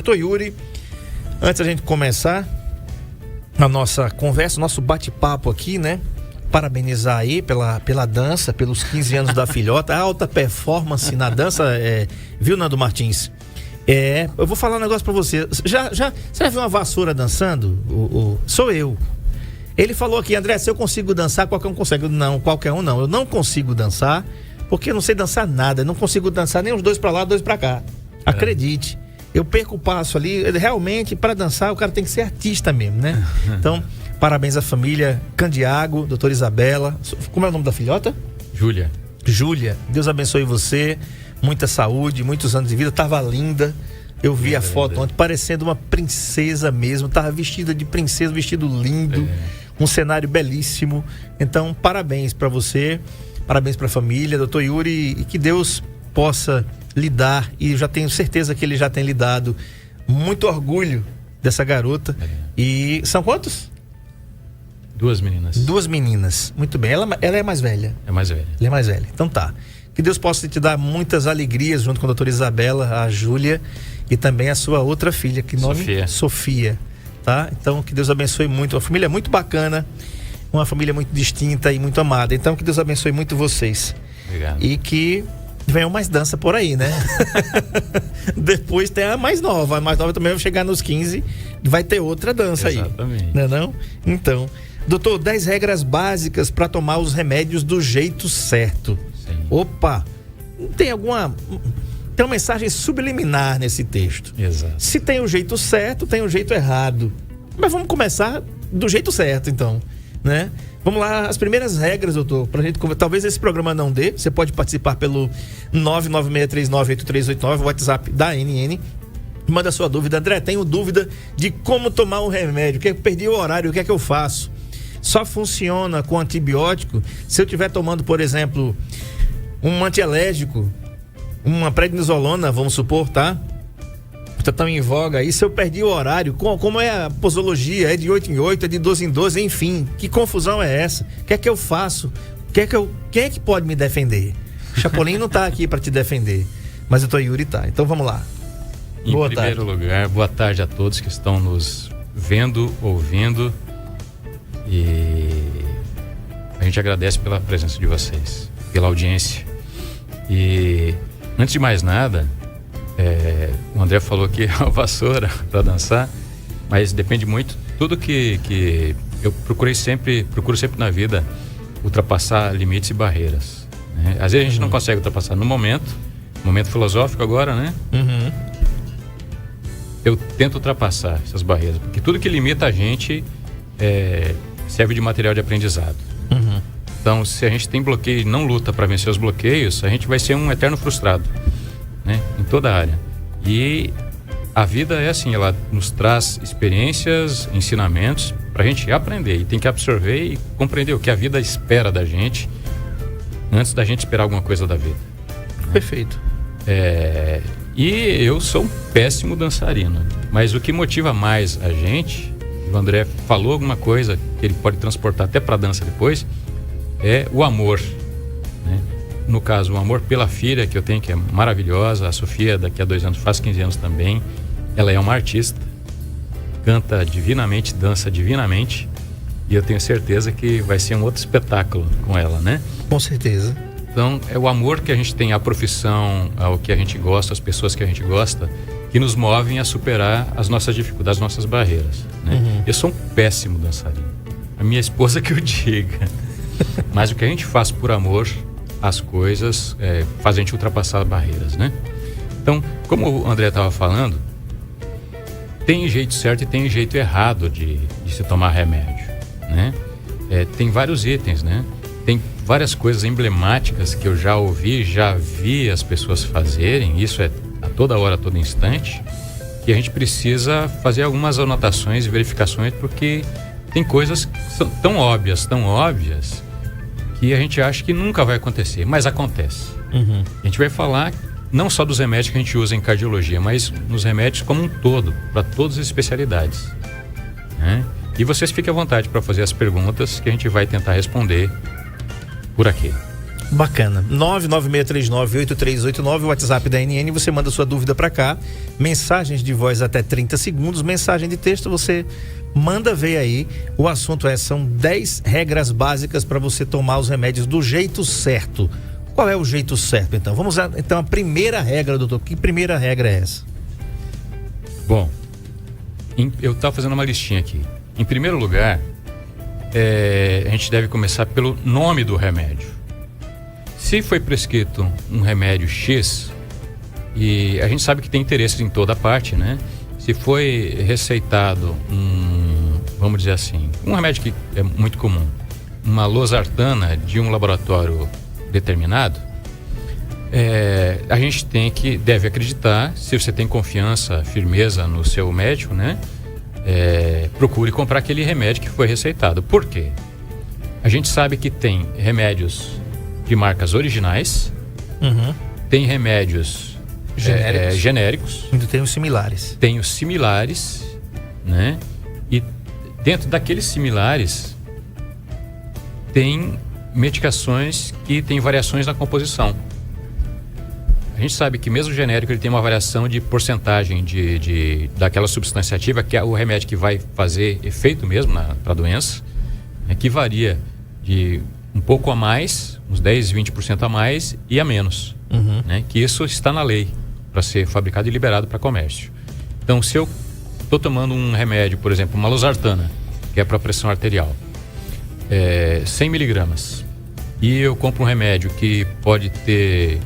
Doutor Yuri, antes da gente começar a nossa conversa, nosso bate-papo aqui, né? Parabenizar aí pela dança, pelos 15 anos da filhota, alta performance na dança, viu, Nando Martins? Eu vou falar um negócio pra você. Você já viu uma vassoura dançando? Sou eu. Ele falou aqui, André, se eu consigo dançar, qualquer um consegue. Não, qualquer um não. Eu não consigo dançar, porque eu não sei dançar nada. Eu não consigo dançar nem os dois pra lá, dois pra cá. Acredite. Eu perco o passo ali. Realmente, para dançar, o cara tem que ser artista mesmo, né? Então, parabéns à família Candiago, doutora Isabela. Como é o nome da filhota? Júlia. Deus abençoe você. Muita saúde, muitos anos de vida. Tava linda. Eu vi a foto ontem, parecendo uma princesa mesmo. Tava vestida de princesa, vestido lindo. Um cenário belíssimo. Então, parabéns para você. Parabéns para a família, doutor Yuri. E que Deus possa lidar, e eu já tenho certeza que ele já tem lidado, muito orgulho dessa garota. E são quantos? 2 meninas. 2 meninas, muito bem. Ela é mais velha? É mais velha. Ela é mais velha, então tá. Que Deus possa te dar muitas alegrias junto com a doutora Isabela, a Júlia e também a sua outra filha, que nome? Sofia, tá? Então que Deus abençoe muito, uma família muito bacana, uma família muito distinta e muito amada. Então que Deus abençoe muito vocês. Obrigado. E que venham mais dança por aí, né? Depois tem a mais nova. A mais nova também vai chegar nos 15. Vai ter outra dança. Exatamente. Aí. Não é não? Então, doutor, 10 regras básicas para tomar os remédios do jeito certo. Sim. Opa! Tem uma mensagem subliminar nesse texto. Exato. Se tem o jeito certo, tem o jeito errado. Mas vamos começar do jeito certo, então, né? Vamos lá, as primeiras regras, doutor, pra gente, talvez esse programa não dê, você pode participar pelo 996398389, o WhatsApp da NN, manda sua dúvida. André, tenho dúvida de como tomar um remédio, que eu perdi o horário, o que é que eu faço? Só funciona com antibiótico se eu estiver tomando, por exemplo, um antialérgico, uma prednisolona, vamos supor, tá? Está tão em voga aí, se eu perdi o horário, como é a posologia, é de 8 em 8, é de 12 em 12, enfim, que confusão é essa? O que é que eu faço? Quem é que pode me defender? Chapolin não está aqui para te defender, mas o doutor Yuri tá, então vamos lá. Em primeiro lugar, boa tarde a todos que estão nos vendo, ouvindo, e a gente agradece pela presença de vocês, pela audiência. E antes de mais nada, o André falou que é uma vassoura para dançar, mas depende muito. Tudo que eu procuro sempre na vida ultrapassar limites e barreiras, né? Às vezes a gente não consegue ultrapassar no momento filosófico agora, né? Eu tento ultrapassar essas barreiras, porque tudo que limita a gente serve de material de aprendizado. Então, se a gente tem bloqueio e não luta para vencer os bloqueios, a gente vai ser um eterno frustrado, né? Em toda a área. E a vida é assim, ela nos traz experiências, ensinamentos pra gente aprender, e tem que absorver e compreender o que a vida espera da gente antes da gente esperar alguma coisa da vida, né? Perfeito. E eu sou um péssimo dançarino, mas o que motiva mais a gente, o André falou alguma coisa que ele pode transportar até pra dança depois, é o amor, né? No caso, o amor pela filha que eu tenho, que é maravilhosa. A Sofia, daqui a 2 anos, faz 15 anos também. Ela é uma artista, canta divinamente, dança divinamente, e eu tenho certeza que vai ser um outro espetáculo com ela, né? Com certeza. Então, é o amor que a gente tem à profissão, ao que a gente gosta, às pessoas que a gente gosta, que nos movem a superar as nossas dificuldades, as nossas barreiras, né? Eu sou um péssimo dançarino, a minha esposa que eu diga. Mas o que a gente faz por amor, as coisas, faz a gente ultrapassar barreiras, né? Então, como o André estava falando, tem jeito certo e tem jeito errado de se tomar remédio, né? Tem vários itens, né? Tem várias coisas emblemáticas que eu já ouvi, já vi as pessoas fazerem, isso é a toda hora, a todo instante, que a gente precisa fazer algumas anotações e verificações, porque tem coisas que são tão óbvias, que a gente acha que nunca vai acontecer, mas acontece. A gente vai falar não só dos remédios que a gente usa em cardiologia, mas nos remédios como um todo, para todas as especialidades, né? E vocês fiquem à vontade para fazer as perguntas que a gente vai tentar responder por aqui. Bacana. 996398389, o WhatsApp da NN, você manda sua dúvida para cá. Mensagens de voz até 30 segundos, mensagem de texto você manda ver aí. O assunto são 10 regras básicas para você tomar os remédios do jeito certo. Qual é o jeito certo, então? Vamos lá, então, a primeira regra, doutor. Que primeira regra é essa? Bom, eu estava fazendo uma listinha aqui. Em primeiro lugar, a gente deve começar pelo nome do remédio. Se foi prescrito um remédio X, e a gente sabe que tem interesses em toda parte, né? Se foi receitado vamos dizer assim, um remédio que é muito comum, uma losartana de um laboratório determinado, a gente deve acreditar, se você tem confiança, firmeza no seu médico, né? Procure comprar aquele remédio que foi receitado. Por quê? A gente sabe que tem remédios de marcas originais, tem remédios genéricos. Ainda tem os similares. Tem os similares, né? E dentro daqueles similares tem medicações que têm variações na composição. A gente sabe que mesmo o genérico ele tem uma variação de porcentagem daquela substância ativa, que é o remédio que vai fazer efeito mesmo para a doença, que varia de um pouco a mais, uns 10, 20% a mais e a menos. Né? Que isso está na lei para ser fabricado e liberado para comércio. Então, se eu estou tomando um remédio, por exemplo, uma losartana, que é para pressão arterial, 100 miligramas, e eu compro um remédio que pode ter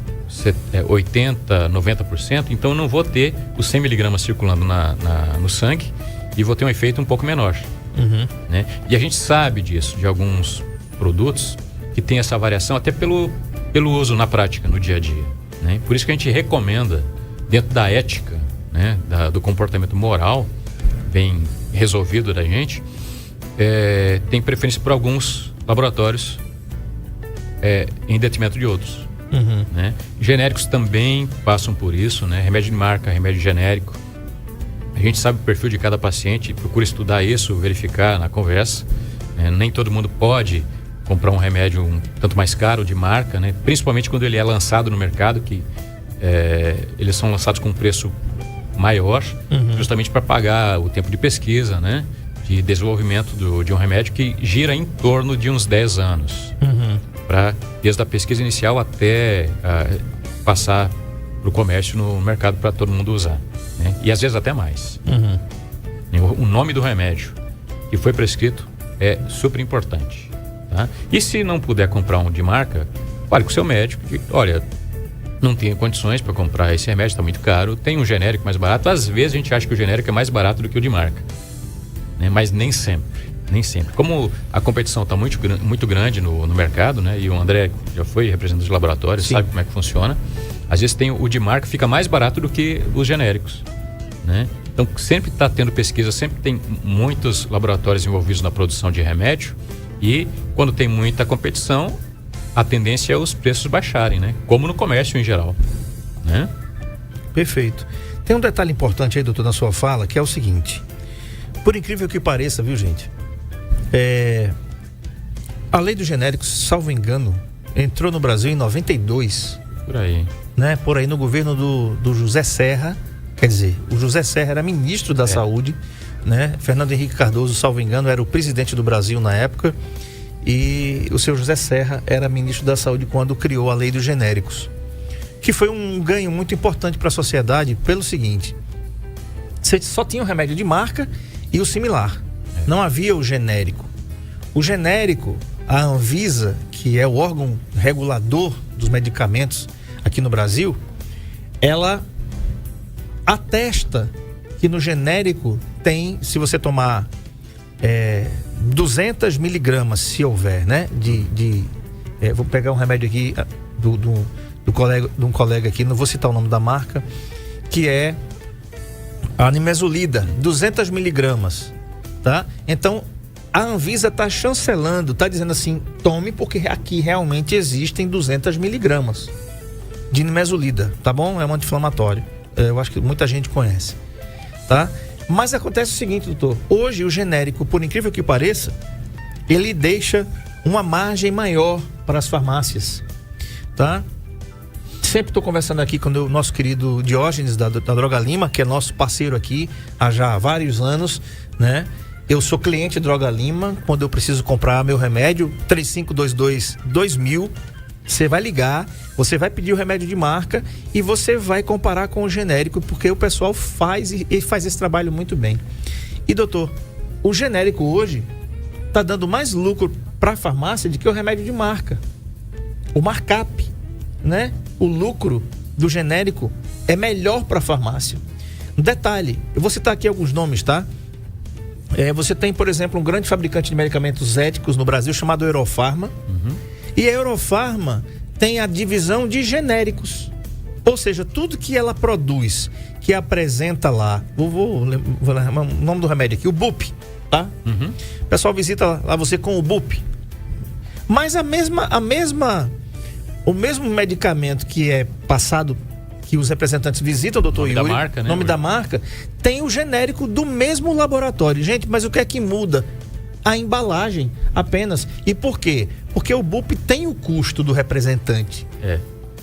80, 90%, então eu não vou ter os 100 miligramas circulando no sangue e vou ter um efeito um pouco menor. Né? E a gente sabe disso, de alguns produtos que tem essa variação até pelo uso na prática, no dia a dia. Né? Por isso que a gente recomenda, dentro da ética, né, do comportamento moral, bem resolvido da gente, tem preferência por alguns laboratórios em detrimento de outros. Né? Genéricos também passam por isso, né? Remédio de marca, remédio genérico. A gente sabe o perfil de cada paciente, procura estudar isso, verificar na conversa. Nem todo mundo pode comprar um remédio tanto mais caro de marca, né? Principalmente quando ele é lançado no mercado, que eles são lançados com um preço maior, justamente para pagar o tempo de pesquisa, né? De desenvolvimento de um remédio que gira em torno de uns 10 anos. Desde a pesquisa inicial até passar para o comércio no mercado para todo mundo usar, né? E às vezes até mais. O nome do remédio que foi prescrito é super importante, tá? E se não puder comprar um de marca, fale com o seu médico que, olha, não tenho condições para comprar esse remédio, está muito caro, tem um genérico mais barato. Às vezes a gente acha que o genérico é mais barato do que o de marca, né? Mas nem sempre. Como a competição está muito grande no mercado, né? E o André já foi representante de laboratórios, sabe como é que funciona. Às vezes o de marca fica mais barato do que os genéricos, né? Então sempre está tendo pesquisa, sempre tem muitos laboratórios envolvidos na produção de remédio, e quando tem muita competição, a tendência é os preços baixarem, né? Como no comércio em geral, né? Perfeito. Tem um detalhe importante aí, doutor, na sua fala, que é o seguinte: por incrível que pareça, viu, gente? A lei dos genéricos, salvo engano, entrou no Brasil em 92. Por aí. Né? Por aí, no governo do José Serra. Quer dizer, o José Serra era ministro da Saúde, né? Fernando Henrique Cardoso, salvo engano, era o presidente do Brasil na época. E o seu José Serra era ministro da Saúde quando criou a lei dos genéricos. Que foi um ganho muito importante para a sociedade pelo seguinte: você só tinha o remédio de marca e o similar. Não havia o genérico. O genérico, a Anvisa, que é o órgão regulador dos medicamentos aqui no Brasil, ela atesta que no genérico tem, se você tomar 200 miligramas, se houver, né? Vou pegar um remédio aqui de um colega aqui, não vou citar o nome da marca, que é a nimesulida, 200 miligramas. Tá? Então, a Anvisa está chancelando, está dizendo assim: tome, porque aqui realmente existem 200 miligramas de nimesulida, tá bom? É um anti-inflamatório. Eu acho que muita gente conhece, tá? Mas acontece o seguinte, doutor: hoje o genérico, por incrível que pareça, ele deixa uma margem maior para as farmácias. tá? Sempre estou conversando aqui com o nosso querido Diógenes da Droga Lima, que é nosso parceiro aqui há já vários anos, né? Eu sou cliente de Droga Lima. Quando eu preciso comprar meu remédio, 3522-2000, você vai ligar, você vai pedir o remédio de marca e você vai comparar com o genérico, porque o pessoal faz esse trabalho muito bem. E doutor, o genérico hoje está dando mais lucro para a farmácia do que o remédio de marca. O markup, né? O lucro do genérico é melhor para a farmácia. Um detalhe, eu vou citar aqui alguns nomes, tá? Você tem, por exemplo, um grande fabricante de medicamentos éticos no Brasil chamado Eurofarma. E a Eurofarma tem a divisão de genéricos. Ou seja, tudo que ela produz, que apresenta lá, vou lembrar o nome do remédio aqui, o BUP, tá? O pessoal visita lá você com o BUP. Mas o mesmo medicamento que é passado, que os representantes visitam, doutor Yuri, da marca, né, nome Yuri? da marca, tem o genérico do mesmo laboratório. Gente, mas o que é que muda? A embalagem apenas. E por quê? Porque o BUP tem o custo do representante.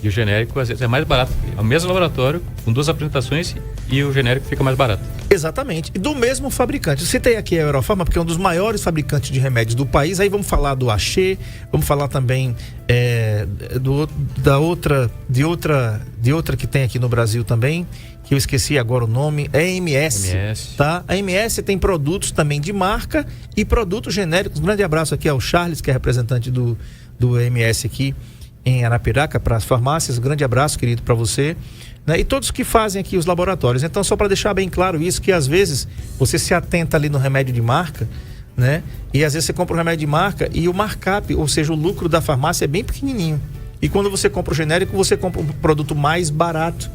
E o genérico às vezes é mais barato. É o mesmo laboratório, com 2 apresentações, e o genérico fica mais barato. Exatamente. E do mesmo fabricante. Eu citei aqui a Eurofarma, porque é um dos maiores fabricantes de remédios do país. Aí vamos falar do Axê, vamos falar também de outra que tem aqui no Brasil também, que eu esqueci agora o nome, é a MS. Tá? A MS tem produtos também de marca e produtos genéricos. Um grande abraço aqui ao Charles, que é representante do MS aqui em Arapiraca, para as farmácias. Grande abraço, querido, para você, né? E todos que fazem aqui os laboratórios. Então, só para deixar bem claro isso, que às vezes você se atenta ali no remédio de marca, né? E às vezes você compra um remédio de marca e o markup, ou seja, o lucro da farmácia é bem pequenininho. E quando você compra o genérico, você compra um produto mais barato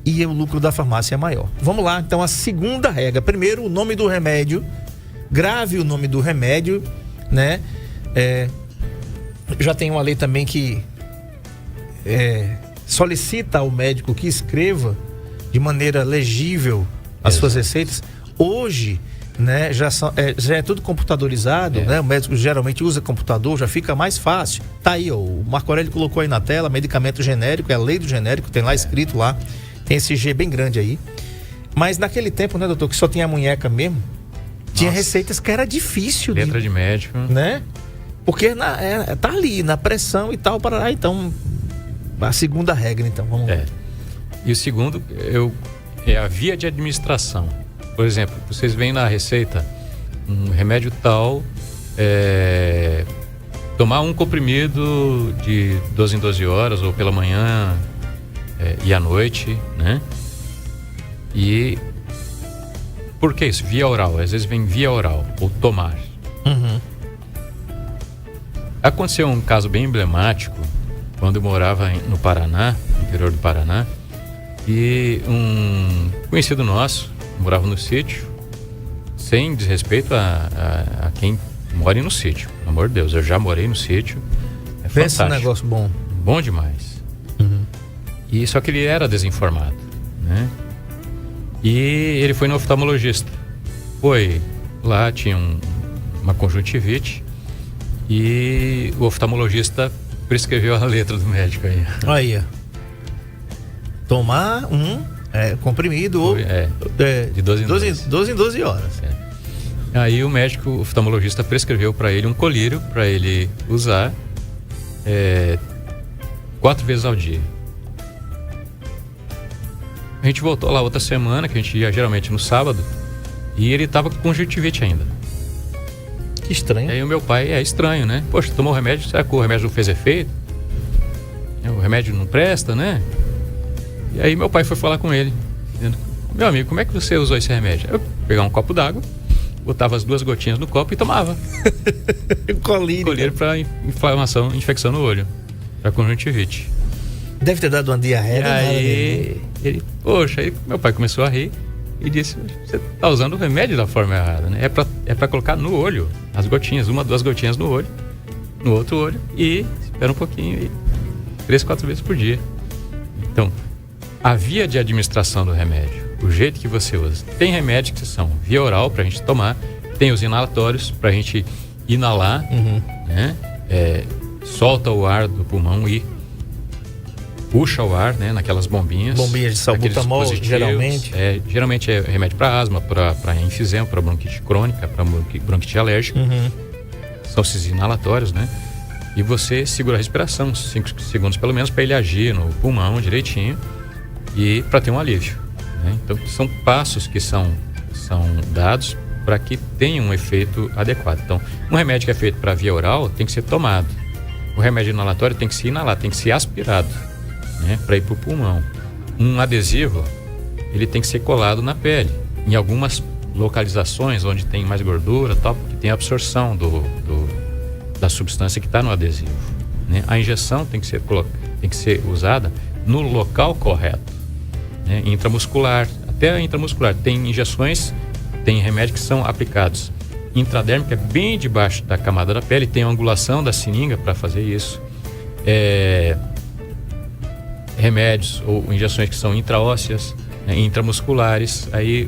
e o lucro da farmácia é maior. Vamos lá, então, a segunda regra. Primeiro, o nome do remédio. Grave o nome do remédio, né? Já tem uma lei também que solicita ao médico que escreva de maneira legível as suas receitas. Hoje, né, já é tudo computadorizado, né? O médico geralmente usa computador, já fica mais fácil. Tá aí, ó, o Marco Aurélio colocou aí na tela, medicamento genérico, é a lei do genérico, tem lá escrito lá, tem esse G bem grande aí. Mas naquele tempo, né, doutor, que só tinha a munheca mesmo, tinha receitas que era difícil. Letra de médico. Né? Porque tá ali, na pressão e tal, para então, a segunda regra, então, vamos lá. E o segundo é a via de administração. Por exemplo, vocês veem na receita um remédio tal, tomar um comprimido de 12 em 12 horas, ou pela manhã e à noite, né? E por que isso? Via oral, às vezes vem via oral, ou tomar. Aconteceu um caso bem emblemático quando eu morava no Paraná, no interior do Paraná, e um conhecido nosso morava no sítio, sem desrespeito a quem mora no sítio. Pelo amor de Deus, eu já morei no sítio. É fantástico. Esse negócio bom. Bom demais. E só que ele era desinformado, né? E ele foi no oftalmologista. Lá tinha uma conjuntivite. E o oftalmologista prescreveu a letra do médico aí. Aí, tomar comprimido ou de 12 em 12 horas. Aí o médico oftalmologista prescreveu para ele um colírio para ele usar 4 vezes ao dia. A gente voltou lá outra semana, que a gente ia geralmente no sábado, e ele tava com conjuntivite ainda. Que estranho. E aí o meu pai, estranho, né? Poxa, tomou o remédio, será que o remédio não fez efeito? O remédio não presta, né? E aí meu pai foi falar com ele, dizendo: meu amigo, como é que você usou esse remédio? Eu pegava um copo d'água, botava as 2 gotinhas no copo e tomava. Colírio para infecção no olho, para conjuntivite. Deve ter dado uma diarreia. E aí meu pai começou a rir e disse: você tá usando o remédio da forma errada, né? É pra colocar no olho as gotinhas, 1, 2 gotinhas no olho, no outro olho, e espera um pouquinho, e 3, 4 vezes por dia. Então, a via de administração do remédio, o jeito que você usa. Tem remédios que são via oral pra gente tomar, tem os inalatórios pra gente inalar, né? Solta o ar do pulmão e puxa o ar, né, naquelas bombinhas. Bombinhas de salbutamol, geralmente. Geralmente é remédio para asma, para enfisema, para bronquite crônica, para bronquite alérgica. São esses inalatórios, né? E você segura a respiração 5 segundos pelo menos para ele agir no pulmão direitinho e para ter um alívio, né? Então são passos que são dados para que tenha um efeito adequado. Então, um remédio que é feito para via oral tem que ser tomado. O remédio inalatório tem que ser inalado, tem que ser aspirado, né, para ir para o pulmão. Um adesivo, ele tem que ser colado na pele, em algumas localizações onde tem mais gordura, tal, porque tem a absorção da substância que está no adesivo, né? A injeção tem que ser usada no local correto, né? Intramuscular, até intramuscular. Tem injeções, tem remédios que são aplicados intradérmica, bem debaixo da camada da pele, tem a angulação da seringa para fazer isso. Remédios ou injeções que são intraósseas, né, intramusculares. Aí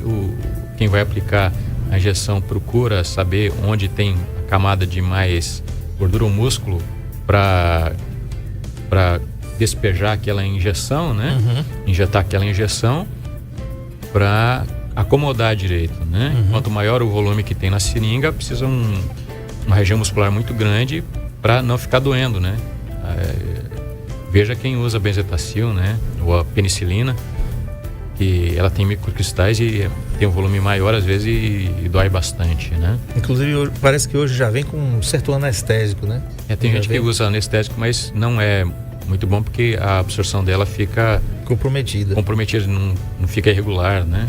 quem vai aplicar a injeção procura saber onde tem a camada de mais gordura ou músculo para despejar aquela injeção, né? Injetar aquela injeção para acomodar direito, né? Quanto maior o volume que tem na seringa, precisa uma região muscular muito grande para não ficar doendo, né? Veja quem usa benzetacil, né? Ou a penicilina, que ela tem microcristais e tem um volume maior às vezes e dói bastante, né? Inclusive parece que hoje já vem com um certo anestésico, né? Tem gente que usa anestésico, mas não é muito bom porque a absorção dela fica comprometida, não fica irregular, né?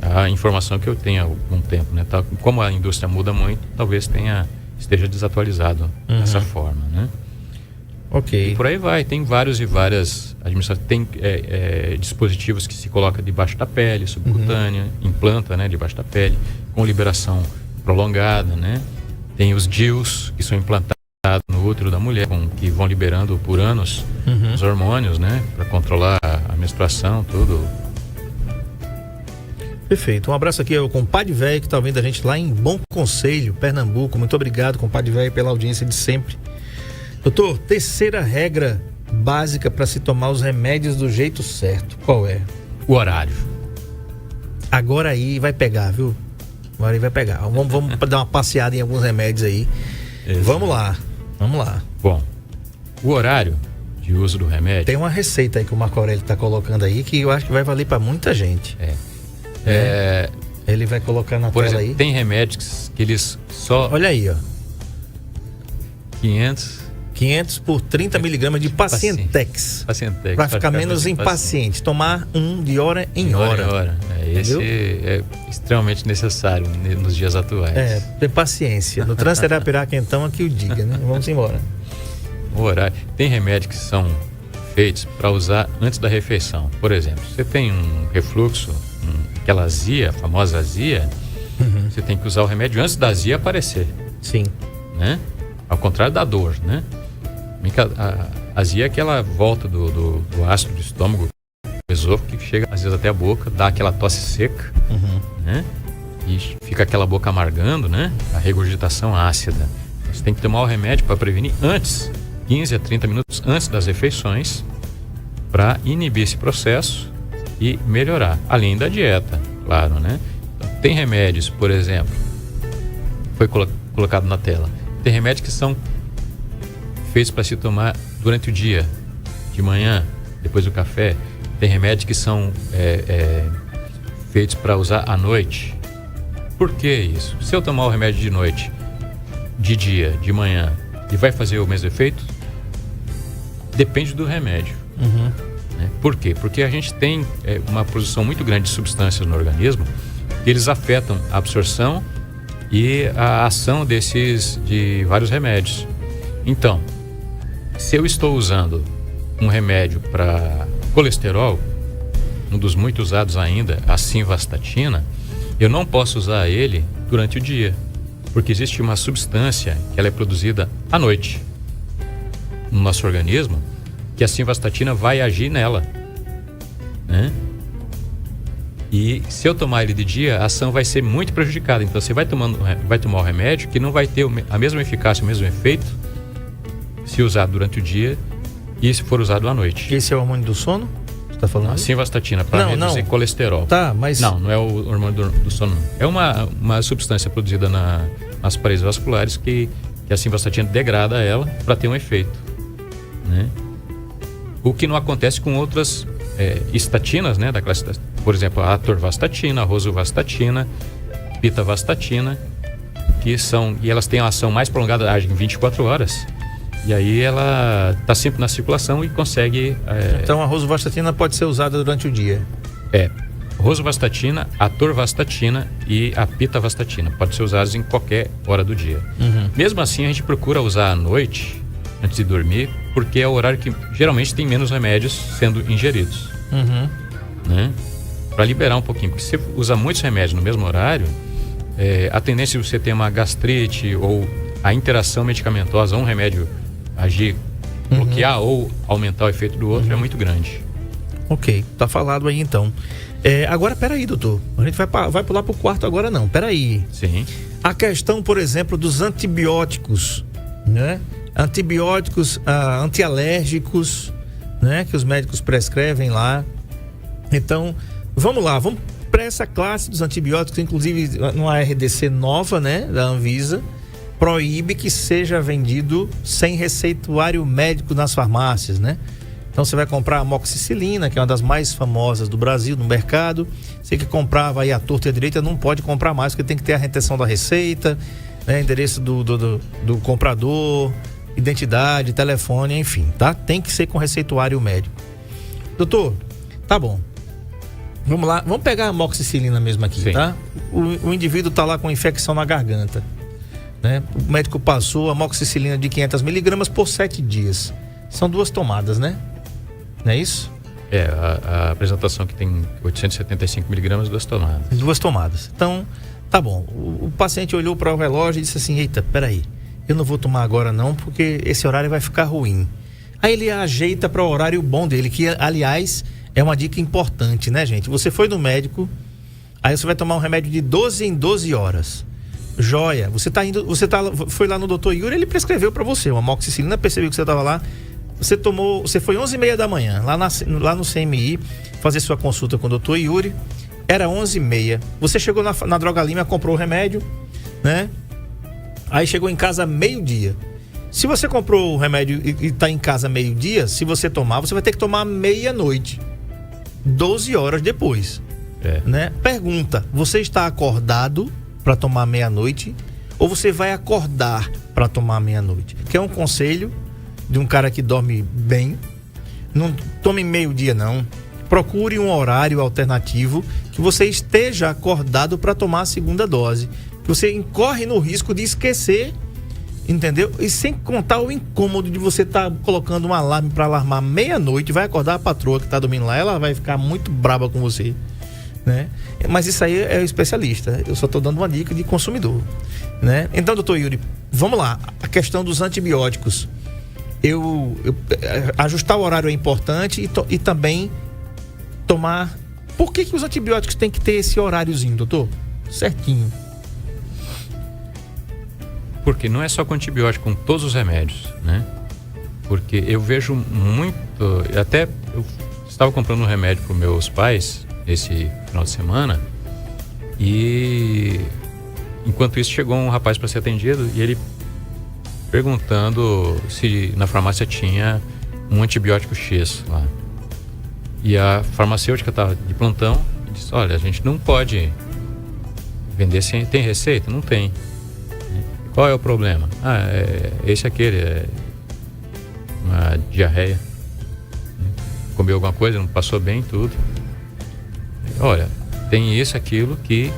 A informação que eu tenho há algum tempo, né? Como a indústria muda muito, talvez esteja desatualizado dessa forma, né? Ok. E por aí vai, tem várias administrações, tem dispositivos que se coloca debaixo da pele, subcutânea, implanta, né, debaixo da pele, com liberação prolongada, né? Tem os DIUs, que são implantados no útero da mulher, que vão liberando por anos os hormônios, né, para controlar a menstruação, tudo. Perfeito. Um abraço aqui ao compadre velho que está ouvindo a gente lá em Bom Conselho, Pernambuco. Muito obrigado, compadre velho, pela audiência de sempre. Doutor, terceira regra básica para se tomar os remédios do jeito certo, qual é? O horário. Agora aí vai pegar, viu? Agora aí vai pegar. Vamos dar uma passeada em alguns remédios aí. Vamos lá. Bom, o horário de uso do remédio... Tem uma receita aí que o Marco Aurélio está colocando aí que eu acho que vai valer para muita gente. Ele vai colocar na por tela exemplo, aí. Tem remédios que eles só... Olha aí, ó. 500 por 30 miligramas de Pacientex. Para ficar menos impaciente. Tomar de hora em hora. Esse é extremamente necessário nos dias atuais. Ter paciência. No trânsito da Arapiraca, então, aqui o diga, né? Vamos embora. O horário. Tem remédios que são feitos para usar antes da refeição. Por exemplo, você tem um refluxo, aquela azia, a famosa azia, você tem que usar o remédio antes da azia aparecer. Sim. Né? Ao contrário da dor, né? A azia é aquela volta do ácido do estômago, do esôfago, que chega às vezes até a boca, dá aquela tosse seca, né? E fica aquela boca amargando, né? A regurgitação ácida. Você tem que tomar o remédio para prevenir antes, 15 a 30 minutos antes das refeições, para inibir esse processo e melhorar, além da dieta, claro, né? Então, tem remédios, por exemplo, foi colocado na tela, tem remédios que são feitos para se tomar durante o dia, de manhã, depois do café. Tem remédios que são feitos para usar à noite. Por que isso? Se eu tomar o remédio de noite, de dia, de manhã, ele vai fazer o mesmo efeito? Depende do remédio. Né? Por quê? Porque a gente tem uma produção muito grande de substâncias no organismo que eles afetam a absorção e a ação de vários remédios. Então, se eu estou usando um remédio para colesterol, um dos muito usados ainda, a simvastatina, eu não posso usar ele durante o dia, porque existe uma substância que ela é produzida à noite no nosso organismo, que a simvastatina vai agir nela, né? E se eu tomar ele de dia, a ação vai ser muito prejudicada. Então você vai tomar o remédio que não vai ter a mesma eficácia, o mesmo efeito, se usar durante o dia, e se for usado à noite. Esse é o hormônio do sono? Você está falando? A simvastatina, para reduzir colesterol. Tá, mas... Não é o hormônio do sono, não. É uma substância produzida nas paredes vasculares que a simvastatina degrada ela para ter um efeito, né? O que não acontece com outras estatinas, né, da classe, por exemplo, a atorvastatina, a rosuvastatina, pitavastatina, e elas têm uma ação mais prolongada, agem em 24 horas, e aí ela está sempre na circulação e consegue... Então a rosuvastatina pode ser usada durante o dia? Rosuvastatina, atorvastatina e a pitavastatina pode ser usadas em qualquer hora do dia. Mesmo assim, a gente procura usar à noite, antes de dormir, porque é o horário que geralmente tem menos remédios sendo ingeridos, né? Para liberar um pouquinho, porque se você usa muitos remédios no mesmo horário, a tendência de você ter uma gastrite ou a interação medicamentosa, um remédio agir, bloquear ou aumentar o efeito do outro é muito grande. Ok, tá falado aí então. Agora, peraí, doutor, a gente vai pular pro quarto agora não, peraí. Sim. A questão, por exemplo, dos antibióticos, né? Antibióticos antialérgicos, né? Que os médicos prescrevem lá. Então, vamos lá, vamos para essa classe dos antibióticos, inclusive numa RDC nova, né, da Anvisa, proíbe que seja vendido sem receituário médico nas farmácias, né? Então você vai comprar a amoxicilina, que é uma das mais famosas do Brasil no mercado. Você que comprava aí à torta e à direita não pode comprar mais, porque tem que ter a retenção da receita, né, endereço do comprador, identidade, telefone, enfim, tá? Tem que ser com receituário médico. Doutor, tá bom. Vamos lá, vamos pegar a amoxicilina mesmo aqui, sim, tá? O indivíduo tá lá com infecção na garganta, né? O médico passou a amoxicilina de 500 miligramas por 7 dias. São 2 tomadas, né? Não é isso? A apresentação que tem 875 miligramas, 2 tomadas. 2 tomadas. Então, tá bom. O paciente olhou para o relógio e disse assim: eita, peraí, eu não vou tomar agora não, porque esse horário vai ficar ruim. Aí ele ajeita para o horário bom dele, que aliás é uma dica importante, né, gente? Você foi no médico, aí você vai tomar um remédio de 12 em 12 horas. Joia, foi lá no Dr. Yuri, ele prescreveu para você uma amoxicilina, percebeu que você estava lá, você foi 11h30 da manhã, lá no CMI, fazer sua consulta com o Dr. Yuri, era 11h30, você chegou na Droga Lima, comprou o remédio, né? Aí chegou em casa meio-dia. Se você comprou o remédio e está em casa meio-dia, se você tomar, você vai ter que tomar meia-noite, 12 horas depois, né? Pergunta, você está acordado para tomar meia-noite ou você vai acordar para tomar meia-noite? Que é um conselho de um cara que dorme bem. Não tome meio-dia não. Procure um horário alternativo que você esteja acordado para tomar a segunda dose. Você incorre no risco de esquecer, entendeu? E sem contar o incômodo de você estar colocando um alarme para alarmar meia-noite, vai acordar a patroa que está dormindo lá, ela vai ficar muito braba com você, né? Mas isso aí é o especialista, eu só estou dando uma dica de consumidor, né? Então, doutor Yuri, vamos lá, a questão dos antibióticos, ajustar o horário é importante e também tomar... Por que os antibióticos têm que ter esse horáriozinho, doutor? Certinho. Porque não é só com antibiótico, com todos os remédios, né? Porque eu vejo muito... Até eu estava comprando um remédio para os meus pais esse final de semana e enquanto isso chegou um rapaz para ser atendido e ele perguntando se na farmácia tinha um antibiótico X lá. E a farmacêutica estava de plantão e disse: olha, a gente não pode vender sem... Tem receita? Não tem. Qual é o problema? Esse aquele, é uma diarreia. Comeu alguma coisa, não passou bem, tudo. Olha, tem isso, aquilo que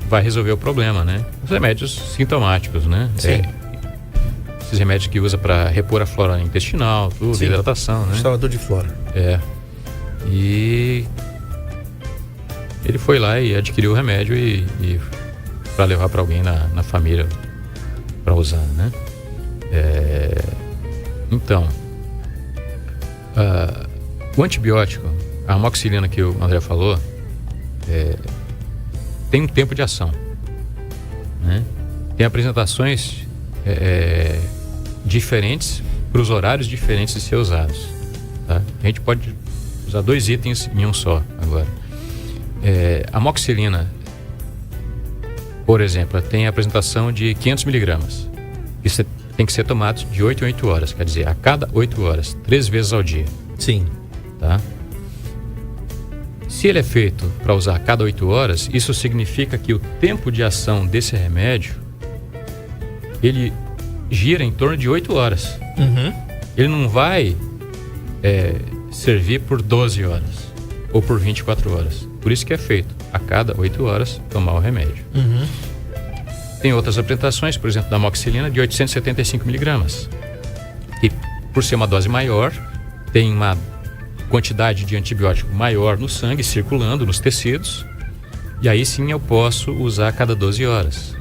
vai resolver o problema, né? Os remédios sintomáticos, né? Sim. Esses remédios que usa para repor a flora intestinal, tudo, sim, hidratação, né? Restaurador de flora. E ele foi lá e adquiriu o remédio e para levar para alguém na família para usar, né? Então, o antibiótico, a amoxicilina que o André falou, tem um tempo de ação, né? Tem apresentações diferentes para os horários diferentes de ser usados. tá? A gente pode usar 2 itens em um só agora. A amoxicilina, por exemplo, tem a apresentação de 500 miligramas. Isso tem que ser tomado de 8 em 8 horas, quer dizer, a cada 8 horas, 3 vezes ao dia. Sim. Tá? Se ele é feito para usar a cada 8 horas, isso significa que o tempo de ação desse remédio, ele gira em torno de 8 horas. Uhum. Ele não vai servir por 12 horas ou por 24 horas. Por isso que é feito a cada 8 horas tomar o remédio. Uhum. Tem outras apresentações, por exemplo, da amoxicilina de 875 miligramas. E por ser uma dose maior, tem uma quantidade de antibiótico maior no sangue, circulando nos tecidos. E aí sim eu posso usar a cada 12 horas.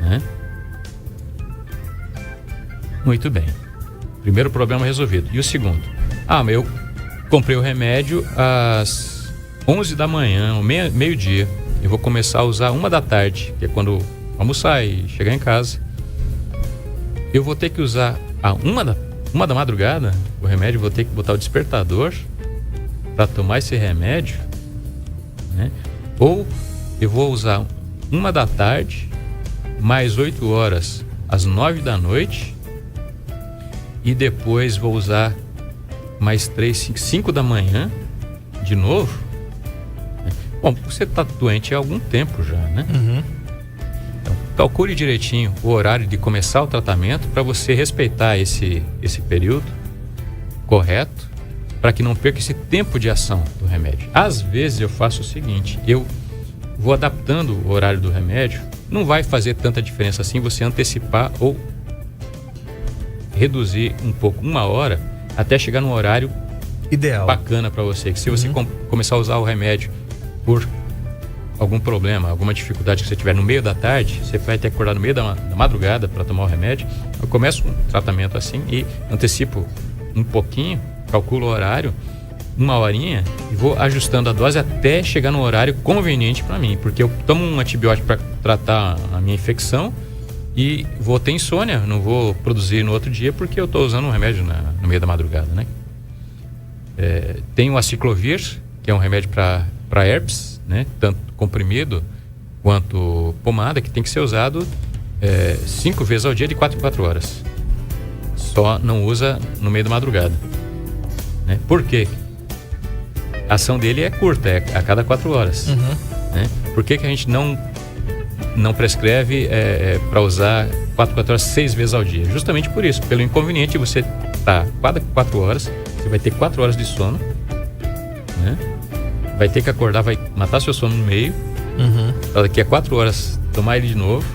Né? Muito bem. Primeiro problema resolvido. E o segundo? Mas eu comprei o remédio às 11 da manhã, meio-dia. Eu vou começar a usar 1 da tarde, que é quando almoçar e chegar em casa. Eu vou ter que usar a 1 da madrugada o remédio, vou ter que botar o despertador para tomar esse remédio, né? Ou eu vou usar 1 da tarde mais 8 horas às 9 da noite e depois vou usar mais 5 da manhã de novo. Bom, você está doente há algum tempo já, né? Uhum. Então, calcule direitinho o horário de começar o tratamento para você respeitar esse período correto, para que não perca esse tempo de ação do remédio. Às vezes eu faço o seguinte, eu vou adaptando o horário do remédio, não vai fazer tanta diferença assim você antecipar ou reduzir um pouco, 1 hora, até chegar num horário ideal, bacana para você. Que se você começar a usar o remédio por algum problema, alguma dificuldade que você tiver no meio da tarde, você vai ter que acordar no meio da madrugada para tomar o remédio. Eu começo um tratamento assim e antecipo um pouquinho, calculo o horário, 1 horinha, e vou ajustando a dose até chegar no horário conveniente para mim, porque eu tomo um antibiótico para tratar a minha infecção e vou ter insônia, não vou produzir no outro dia porque eu estou usando um remédio no meio da madrugada, né? Tem o aciclovir, que é um remédio para herpes, né? Tanto comprimido quanto pomada, que tem que ser usado 5 vezes ao dia de 4 em 4 horas. Só não usa no meio da madrugada, né? Por quê? A ação dele é curta, é a cada 4 horas. Né? Por que a gente não prescreve para usar 4 horas 6 vezes ao dia? Justamente por isso, pelo inconveniente de você estar cada 4 horas, você vai ter 4 horas de sono, né? Vai ter que acordar, vai matar seu sono no meio, para daqui a 4 horas tomar ele de novo.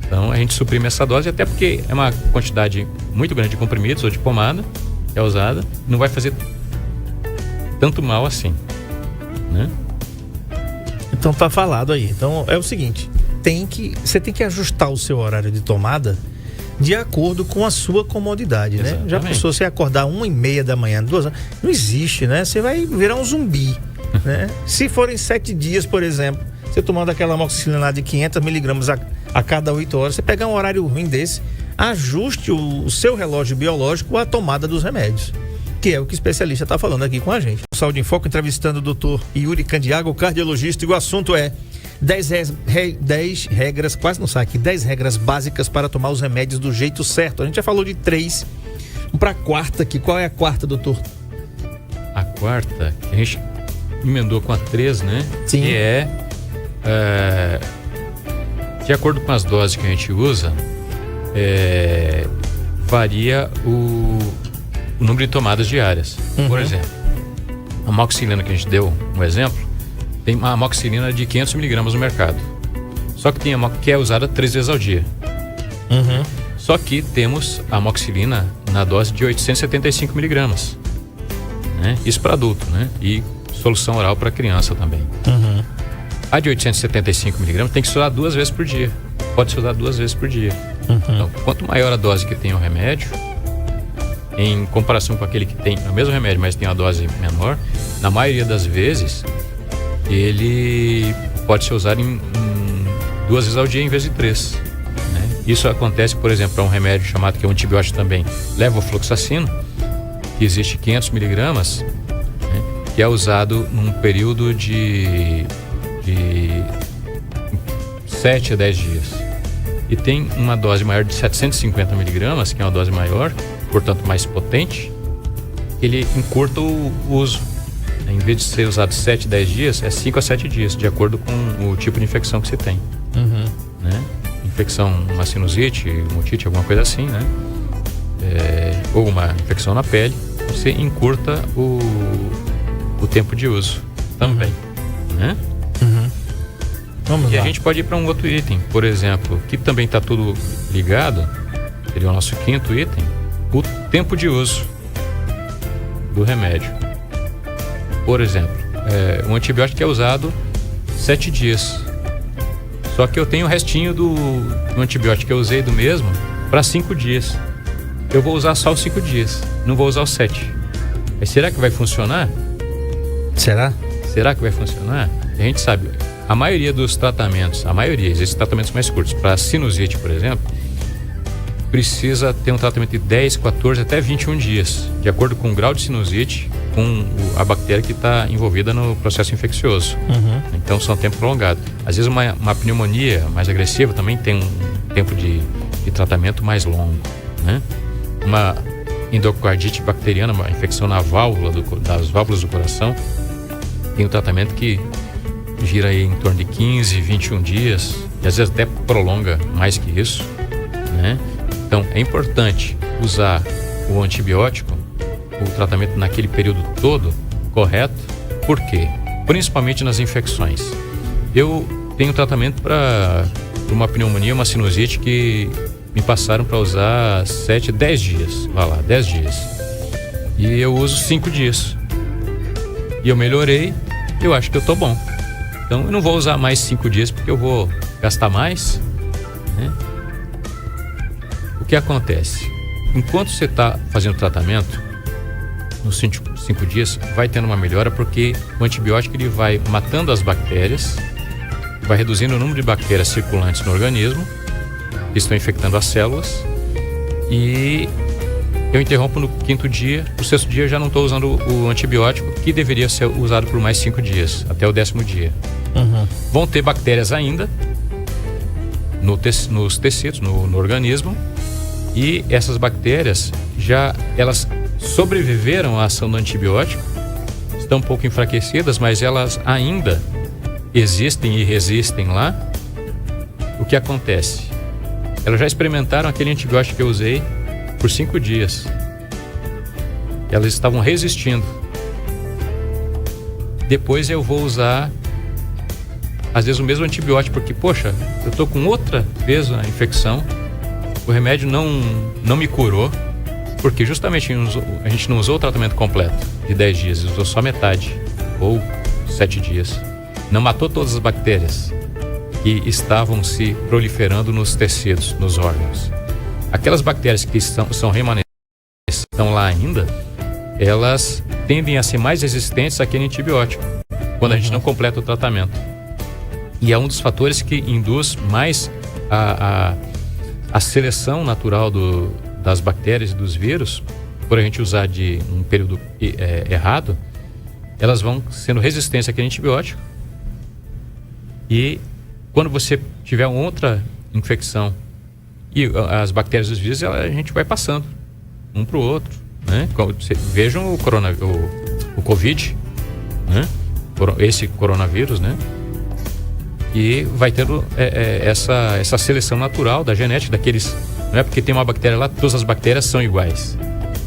Então a gente suprime essa dose, até porque é uma quantidade muito grande de comprimidos ou de pomada que é usada, não vai fazer tanto mal assim, né? Então tá falado aí. Então é o seguinte, você tem que ajustar o seu horário de tomada de acordo com a sua comodidade, né? Já pensou você acordar 1h30 da manhã, 2 horas? Não existe, né? Você vai virar um zumbi, né? Se forem 7 dias, por exemplo, você tomando aquela amoxicilina de 500 miligramas a cada 8 horas, você pegar um horário ruim desse, ajuste o seu relógio biológico à tomada dos remédios, que é o que o especialista está falando aqui com a gente. O Saúde em Foco entrevistando o Dr. Yuri Candiago, cardiologista, e o assunto é 10 regras, quase não sai aqui, 10 regras básicas para tomar os remédios do jeito certo. A gente já falou de 3, vamos para a quarta aqui. Qual é a quarta, doutor? A quarta, a gente emendou com a 3, né? Sim. Que de acordo com as doses que a gente usa, varia o número de tomadas diárias. Por exemplo, a amoxicilina que a gente deu um exemplo, tem uma amoxicilina de 500 miligramas no mercado. Só que tem a que é usada 3 vezes ao dia. Só que temos a amoxicilina na dose de 875 miligramas. Né? Isso para adulto, né? E solução oral para criança também. A de 875 miligramas tem que se usar 2 vezes por dia. Pode se usar 2 vezes por dia. Então, quanto maior a dose que tem o remédio, em comparação com aquele que tem o mesmo remédio, mas tem uma dose menor, na maioria das vezes ele pode ser usado em 2 vezes ao dia em vez de 3, né? Isso acontece, por exemplo, para um remédio chamado, que é um antibiótico também, levofloxacino. que existe 500 miligramas, né, que é usado num período de 7 a 10 dias. E tem uma dose maior de 750 miligramas, que é uma dose maior, portanto mais potente, ele encurta o uso. Em vez de ser usado 7 a 10 dias, é 5 a 7 dias, de acordo com o tipo de infecção que você tem. Né? Infecção, uma sinusite, uma otite, alguma coisa assim, né? Ou uma infecção na pele, você encurta o tempo de uso também. Né? Vamos lá. A gente pode ir para um outro item, por exemplo, que também está tudo ligado, seria o nosso quinto item, o tempo de uso do remédio. Por exemplo, um antibiótico é usado 7 dias. Só que eu tenho o restinho do antibiótico que eu usei do mesmo para 5 dias. Eu vou usar só os 5 dias, não vou usar os 7. Mas será que vai funcionar? Será? Será que vai funcionar? A gente sabe, a maioria dos tratamentos, existem tratamentos mais curtos. Para sinusite, por exemplo, precisa ter um tratamento de 10, 14 até 21 dias, de acordo com o grau de sinusite, com a bactéria que está envolvida no processo infeccioso. Então são tempo prolongado. Às vezes uma pneumonia mais agressiva também tem um tempo de tratamento mais longo, né? Uma endocardite bacteriana, uma infecção na válvula das válvulas do coração, tem um tratamento que gira aí em torno de 15, 21 dias, e às vezes até prolonga mais que isso, né? Então é importante usar o antibiótico, o tratamento naquele período todo correto. Por quê? Principalmente nas infecções. Eu tenho tratamento para uma pneumonia, uma sinusite que me passaram para usar 7, 10 dias. Vai lá, 10 dias. E eu uso 5 dias. E eu melhorei, eu acho que eu tô bom. Então eu não vou usar mais 5 dias porque eu vou gastar mais, né? O que acontece? Enquanto você está fazendo o tratamento, nos 5 dias vai tendo uma melhora, porque o antibiótico ele vai matando as bactérias, vai reduzindo o número de bactérias circulantes no organismo, que estão infectando as células, e eu interrompo no 5º dia. No 6º dia eu já não estou usando o antibiótico, que deveria ser usado por mais 5 dias, até o 10º dia. Vão ter bactérias ainda nos tecidos, no organismo, e essas bactérias elas sobreviveram à ação do antibiótico, estão um pouco enfraquecidas, mas elas ainda existem e resistem lá. O que acontece? Elas já experimentaram aquele antibiótico que eu usei por 5 dias. Elas estavam resistindo. Depois eu vou usar, às vezes, o mesmo antibiótico, porque, poxa, eu estou com outra vez a infecção, o remédio não me curou, porque justamente a gente não usou o tratamento completo de 10 dias, usou só metade, ou 7 dias. Não matou todas as bactérias que estavam se proliferando nos tecidos, nos órgãos. Aquelas bactérias que são remanentes, estão lá ainda, elas tendem a ser mais resistentes àquele antibiótico, quando a gente não completa o tratamento. E é um dos fatores que induz mais a seleção natural das bactérias e dos vírus. Por a gente usar de um período errado, elas vão sendo resistentes àquele antibiótico, e quando você tiver uma outra infecção e as bactérias dos vírus, a gente vai passando um para o outro, né? Vejam o Covid, né? Esse coronavírus, né? E vai tendo essa seleção natural da genética daqueles. Não é porque tem uma bactéria lá, todas as bactérias são iguais.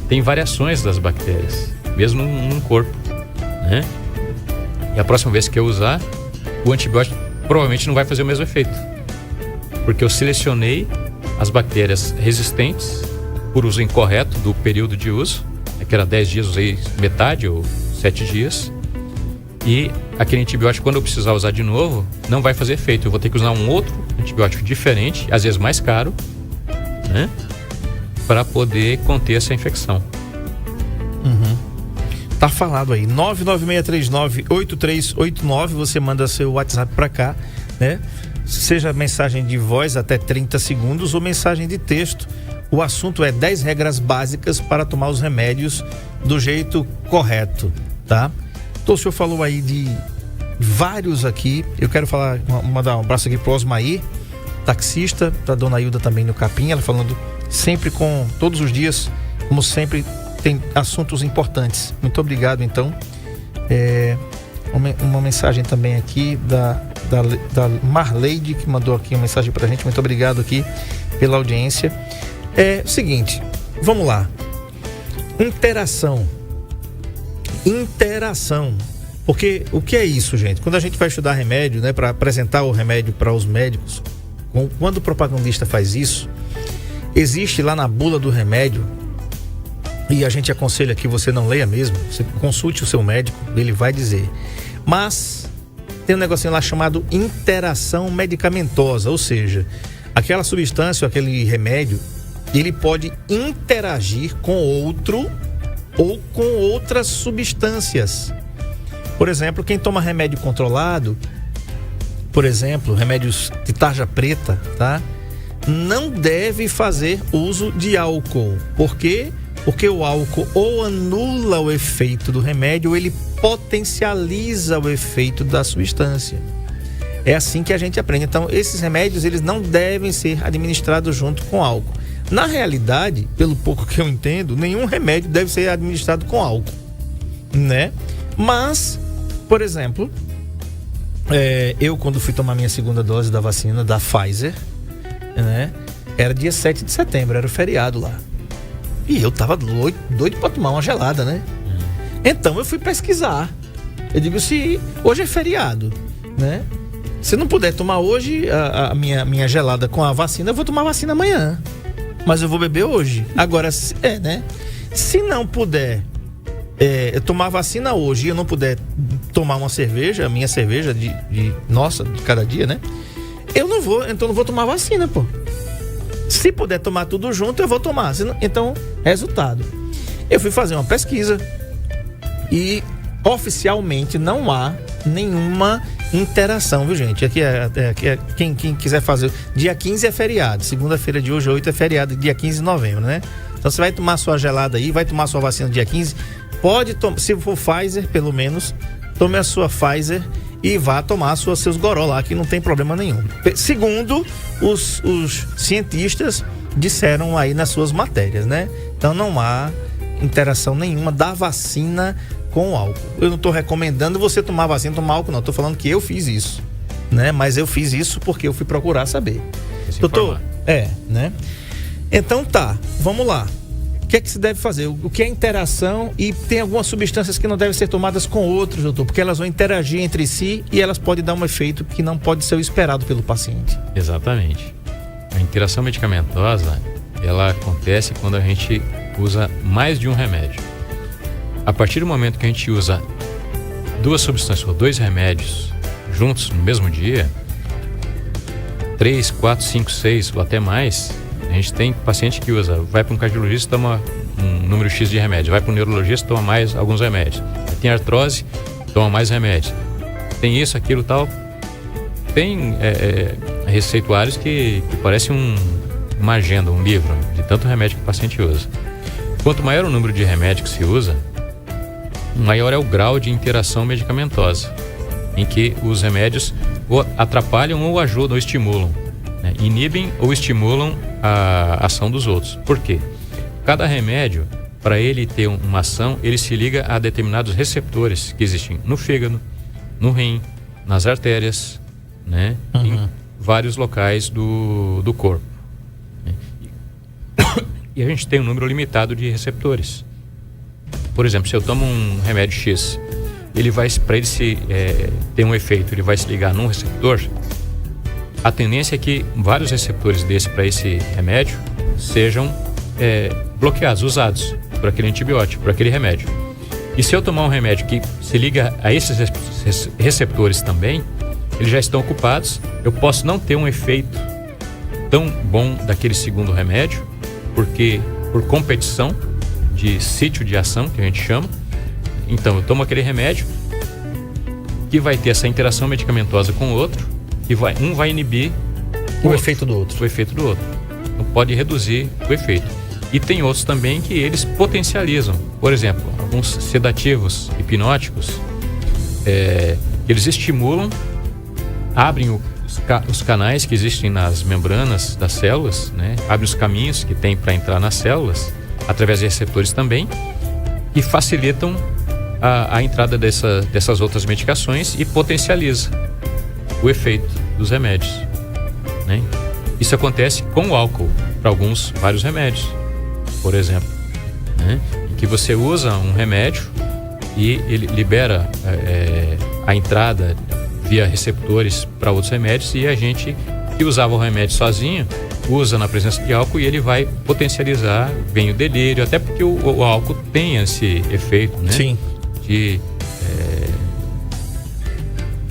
Tem variações das bactérias, mesmo num corpo, né? E a próxima vez que eu usar, o antibiótico provavelmente não vai fazer o mesmo efeito, porque eu selecionei as bactérias resistentes por uso incorreto do período de uso, que era 10 dias, usei metade ou 7 dias. E aquele antibiótico, quando eu precisar usar de novo, não vai fazer efeito. Eu vou ter que usar um outro antibiótico diferente, às vezes mais caro, né? Para poder conter essa infecção. Tá falado aí, 996398389, você manda seu WhatsApp para cá, né? Seja mensagem de voz até 30 segundos ou mensagem de texto O assunto é 10 regras básicas para tomar os remédios do jeito correto, tá? Então o senhor falou aí de vários aqui. Eu quero mandar um abraço aqui pro Osmaí, taxista, da dona Hilda também no Capim, ela falando sempre todos os dias, como sempre, tem assuntos importantes. Muito obrigado, então. Uma mensagem também aqui da Marleide, que mandou aqui uma mensagem pra gente. Muito obrigado aqui pela audiência. É o seguinte, vamos lá. Interação. Porque o que é isso, gente? Quando a gente vai estudar remédio, né, para apresentar o remédio para os médicos, quando o propagandista faz isso, existe lá na bula do remédio, e a gente aconselha que você não leia mesmo, você consulte o seu médico, ele vai dizer. Mas tem um negocinho lá chamado interação medicamentosa, ou seja, aquela substância, aquele remédio, ele pode interagir com outro ou com outras substâncias. Por exemplo, quem toma remédio controlado, por exemplo, remédios de tarja preta, tá? Não deve fazer uso de álcool. Por quê? Porque o álcool ou anula o efeito do remédio ou ele potencializa o efeito da substância. É assim que a gente aprende. Então, esses remédios, eles não devem ser administrados junto com álcool. Na realidade, pelo pouco que eu entendo, nenhum remédio deve ser administrado com álcool, né? Mas, por exemplo, eu quando fui tomar minha segunda dose da vacina da Pfizer, né? Era dia 7 de setembro, era o feriado lá. E eu tava doido pra tomar uma gelada, né? Então eu fui pesquisar. Eu digo, se hoje é feriado, né? Se não puder tomar hoje a minha gelada com a vacina, eu vou tomar a vacina amanhã. Mas eu vou beber hoje. Agora, né? Se não puder eu tomar a vacina hoje e eu não puder tomar uma cerveja, a minha cerveja de cada dia, né? Então não vou tomar vacina, pô. Se puder tomar tudo junto, eu vou tomar. Então, resultado. Eu fui fazer uma pesquisa e oficialmente não há nenhuma interação, viu, gente? Aqui quem quiser fazer. Dia 15 é feriado. Segunda-feira de hoje, 8 é feriado, dia 15 de novembro, né? Então você vai tomar sua gelada aí, vai tomar sua vacina dia 15. Pode tomar, se for Pfizer, pelo menos, tome a sua Pfizer e vá tomar seus goró lá, que não tem problema nenhum. Segundo os cientistas disseram aí nas suas matérias, né? Então não há interação nenhuma da vacina com o álcool. Eu não estou recomendando você tomar vacina, tomar álcool, não. Estou falando que eu fiz isso, né? Mas eu fiz isso porque eu fui procurar saber. Doutor, né? Então tá, vamos lá. O que é que se deve fazer? O que é interação? E tem algumas substâncias que não devem ser tomadas com outros, doutor, porque elas vão interagir entre si e elas podem dar um efeito que não pode ser o esperado pelo paciente. Exatamente. A interação medicamentosa, ela acontece quando a gente usa mais de um remédio. A partir do momento que a gente usa duas substâncias ou dois remédios juntos no mesmo dia, 3, 4, 5, 6 ou até mais, a gente tem paciente que vai para um cardiologista, toma um número X de remédio, vai para um neurologista, toma mais alguns remédios. Tem artrose, toma mais remédios. Tem isso, aquilo, tal. Tem receituários que parecem uma agenda, um livro, de tanto remédio que o paciente usa. Quanto maior o número de remédios que se usa, maior é o grau de interação medicamentosa, em que os remédios ou atrapalham ou ajudam ou estimulam, né? Inibem ou estimulam a ação dos outros. Por quê? Cada remédio, para ele ter uma ação, ele se liga a determinados receptores que existem no fígado, no rim, nas artérias, né? Em vários locais do corpo. E a gente tem um número limitado de receptores. Por exemplo, se eu tomo um remédio X, ele vai, para ele ter um efeito, ele vai se ligar num receptor. A tendência é que vários receptores para esse remédio sejam bloqueados, usados por aquele antibiótico, por aquele remédio. E se eu tomar um remédio que se liga a esses receptores também, eles já estão ocupados, eu posso não ter um efeito tão bom daquele segundo remédio, porque por competição de sítio de ação, que a gente chama. Então eu tomo aquele remédio que vai ter essa interação medicamentosa com o outro e um vai inibir o efeito do outro. O efeito do outro. Então, pode reduzir o efeito. E tem outros também que eles potencializam. Por exemplo, alguns sedativos hipnóticos, eles estimulam, abrem os canais que existem nas membranas das células, né? Abrem os caminhos que tem para entrar nas células, através de receptores também, e facilitam a entrada dessas outras medicações e potencializa o efeito dos remédios, né? Isso acontece com o álcool para vários remédios, por exemplo, né? Em que você usa um remédio e ele libera a entrada via receptores para outros remédios, e a gente que usava o remédio sozinho usa na presença de álcool e ele vai potencializar, vem o delírio, até porque o álcool tem esse efeito, né? Sim. De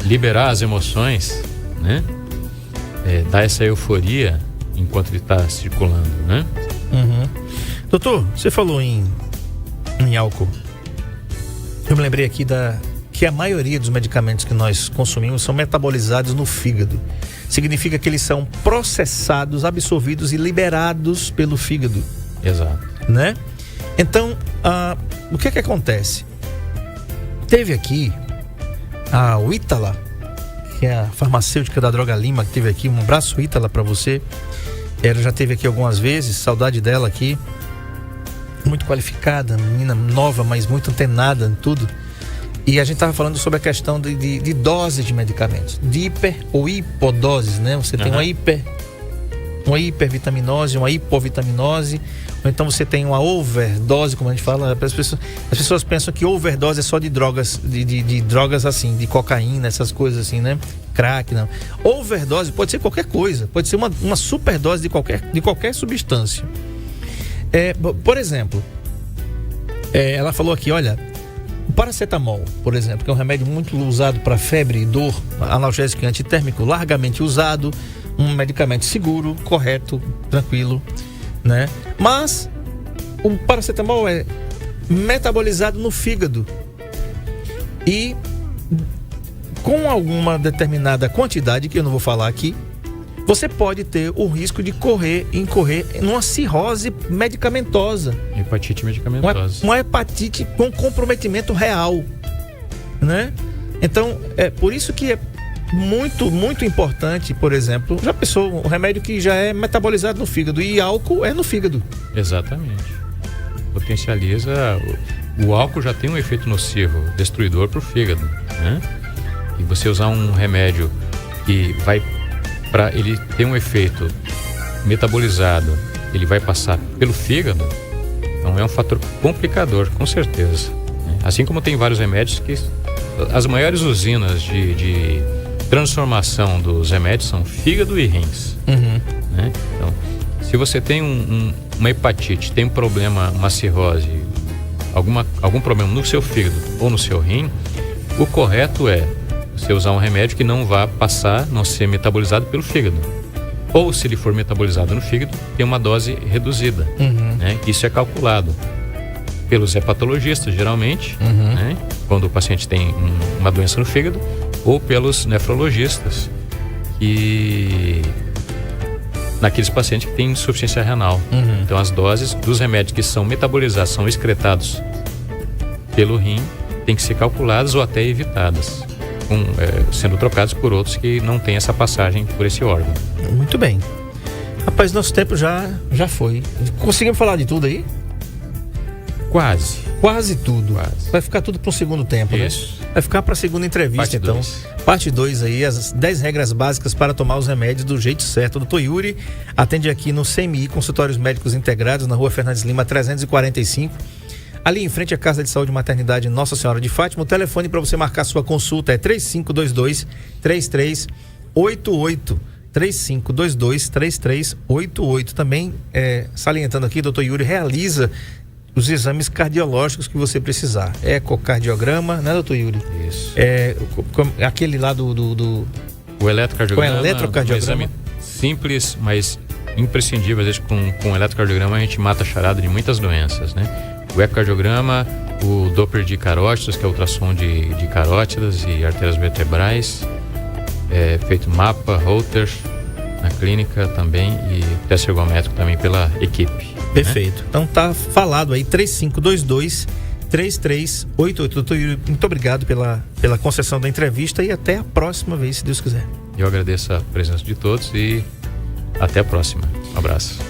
liberar as emoções, né? Dar essa euforia enquanto ele está circulando, né? Uhum. Doutor, você falou em álcool. Eu me lembrei aqui que a maioria dos medicamentos que nós consumimos são metabolizados no fígado. Significa que eles são processados, absorvidos e liberados pelo fígado. Exato. Né? Então, o que acontece? Teve aqui o Ítala, que é a farmacêutica da Droga Lima, que teve aqui. Um abraço, Ítala, para você. Ela já esteve aqui algumas vezes, saudade dela aqui. Muito qualificada, menina nova, mas muito antenada em tudo. E a gente estava falando sobre a questão de doses de medicamentos, de hiper ou hipodoses, né? Você tem uma hipervitaminose, uma hipovitaminose, ou então você tem uma overdose, como a gente fala. As pessoas pensam que overdose é só de drogas, de drogas assim, de cocaína, essas coisas assim, né? Crack, não. Overdose pode ser qualquer coisa, pode ser uma superdose de qualquer substância. Por exemplo, ela falou aqui, olha, o paracetamol, por exemplo, que é um remédio muito usado para febre e dor, analgésico e antitérmico, largamente usado, um medicamento seguro, correto, tranquilo, né? Mas o paracetamol é metabolizado no fígado e com alguma determinada quantidade, que eu não vou falar aqui, você pode ter o risco de incorrer numa cirrose medicamentosa. Hepatite medicamentosa. Uma hepatite com comprometimento real, né? Então, é por isso que é muito, muito importante, por exemplo, já pensou, um remédio que já é metabolizado no fígado, e álcool é no fígado. Exatamente. Potencializa. O álcool já tem um efeito nocivo, destruidor para o fígado, né? E você usar um remédio que vai, para ele ter um efeito metabolizado, ele vai passar pelo fígado, então é um fator complicador, com certeza, né? Assim como tem vários remédios que as maiores usinas de transformação dos remédios são fígado e rins, né? Então, se você tem uma hepatite, tem um problema, uma cirrose, algum problema no seu fígado ou no seu rim, o correto é você usar um remédio que não vá passar, não ser metabolizado pelo fígado. Ou, se ele for metabolizado no fígado, tem uma dose reduzida, né? Isso é calculado pelos hepatologistas, geralmente, né? Quando o paciente tem uma doença no fígado, ou pelos nefrologistas, e naqueles pacientes que têm insuficiência renal. Então, as doses dos remédios que são metabolizados, são excretados pelo rim, têm que ser calculadas ou até evitadas, sendo trocados por outros que não têm essa passagem por esse órgão. Muito bem. Rapaz, nosso tempo já foi. Conseguimos falar de tudo aí? Quase tudo. Quase. Vai ficar tudo para um segundo tempo, Isso. né? Vai ficar para a segunda entrevista, Parte então. 2. Parte 2 aí, as 10 regras básicas para tomar os remédios do jeito certo. O Dr. Yuri atende aqui no CMI, Consultórios Médicos Integrados, na Rua Fernandes Lima, 345. Ali em frente à Casa de Saúde e Maternidade Nossa Senhora de Fátima. O telefone para você marcar sua consulta é 3522-3388. 3522-3388. Também, salientando aqui, doutor Yuri realiza os exames cardiológicos que você precisar. Ecocardiograma, né, doutor Yuri? Isso. Aquele lá do O eletrocardiograma. O eletrocardiograma. Um exame simples, mas imprescindível. Às vezes, com o eletrocardiograma, a gente mata a charada de muitas doenças, né? O ecocardiograma, o Doppler de carótidas, que é o ultrassom de carótidas e artérias vertebrais, feito mapa, Holter, na clínica também e teste ergométrico também pela equipe. Perfeito. Né? Então tá falado aí, 3522-3388. Doutor Yuri, muito obrigado pela concessão da entrevista e até a próxima vez, se Deus quiser. Eu agradeço a presença de todos e até a próxima. Um abraço.